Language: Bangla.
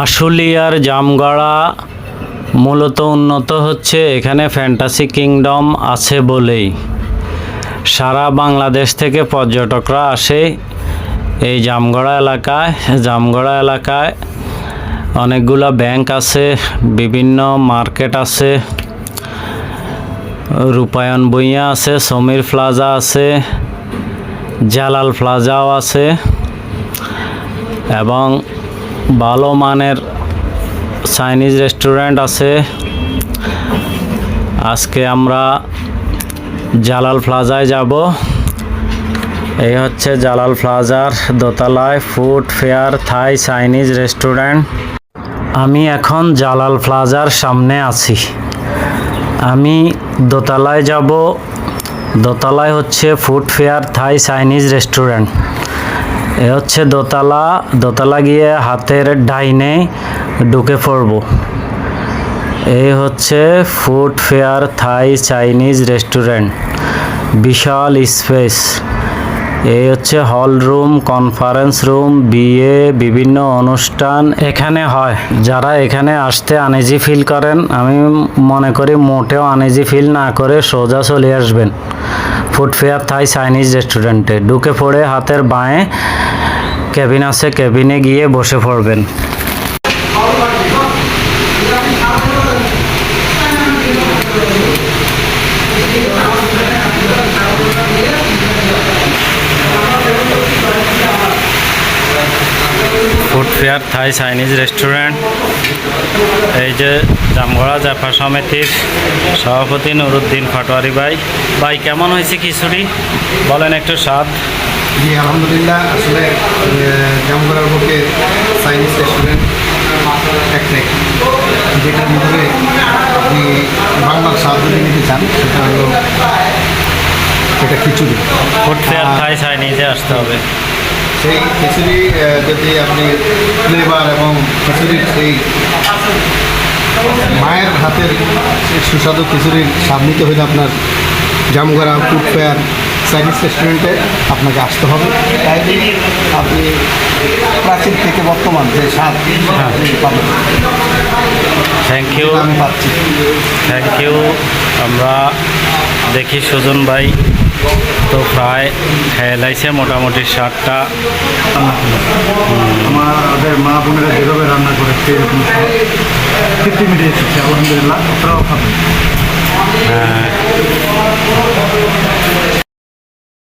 আশুলিয়ার জামগড়া মূলত উন্নত হচ্ছে এখানে ফ্যান্টাসি কিংডম আছে বলেই। সারা বাংলাদেশ থেকে পর্যটকরা আসে এই জামগড়া এলাকায় অনেকগুলা ব্যাংক আছে, বিভিন্ন মার্কেট আছে, রূপায়ণ ভূঁইয়া আছে, সমীর প্লাজা আছে, জালাল প্লাজাও আছে এবং ভালো মানের চাইনিজ রেস্টুরেন্ট আছে। আজকে আমরা জালাল প্লাজায় যাব। এই হচ্ছে জালাল প্লাজার দোতলায় food fair Thai Chinese restaurant. আমি এখন জালাল প্লাজার সামনে আছি। আমি দোতলায় যাব। দোতলায় হচ্ছে food fair Thai Chinese restaurant. এ হচ্ছে দোতলা গিয়ে হাতের ডাইনে ঢুকে পড়ব। এই হচ্ছে food fair Thai Chinese restaurant, বিশাল স্পেস। এই হচ্ছে হল রুম, কনফারেন্স রুম, বিয়ে, বিভিন্ন অনুষ্ঠান এখানে হয়। যারা এখানে আসতে আনইজি ফিল করেন, আমি মনে করি মোটেও আনইজি ফিল না করে সোজা চলে আসবেন ফুড ফেয়ার থাই চাইনিজ রেস্টুরেন্টে। ঢুকে পড়ে হাতের বাঁয়ে কেবিন আছে, কেবিনে গিয়ে বসে পড়বেন। Food fair Thai Chinese restaurant. এই যে জামগড়া জাফা সমিতির সভাপতি নুরুদ্দিন পাটোয়ারি ভাই কেমন হয়েছে খিচুড়ি বলেন একটু স্বাদ। জি আলহামদুলিল্লাহ। আসলে জামগড়ার বুকে চাইনিজ রেস্টুরেন্ট একটাই, যেটার ভিতরে আপনি বাংলার স্বাদ যদি নিতে চান সেটা হলো এটা খিচুড়ি। ফুড ফেয়ার থাই চাইনিজে আসতে হবে। সেই খিচুড়ি যদি আপনি ফ্লেভার এবং খিচুড়ির সেই মায়ের হাতের সুস্বাদু খিচুড়ির স্বাদ নিতে হলে আপনার জামগড়া ফুড ফেয়ার চাইনিজ রেস্টুরেন্টে আপনাকে আসতে হবে। তাইলে আপনি প্রাচীন থেকে বর্তমান যে স্বাদ পাবেন। থ্যাংক ইউ, আমি পাচ্ছি। Thank you. আমরা দেখি সুজন ভাই তো প্রায় খেয়ে লাইছে মোটামুটি 7টা। আমাদের মা বোনেরা যেভাবে রান্না করে সেরকম 50 মিনিট এসেছে আলহামদুলিল্লাহ। আপনারাও খাবেন। হ্যাঁ।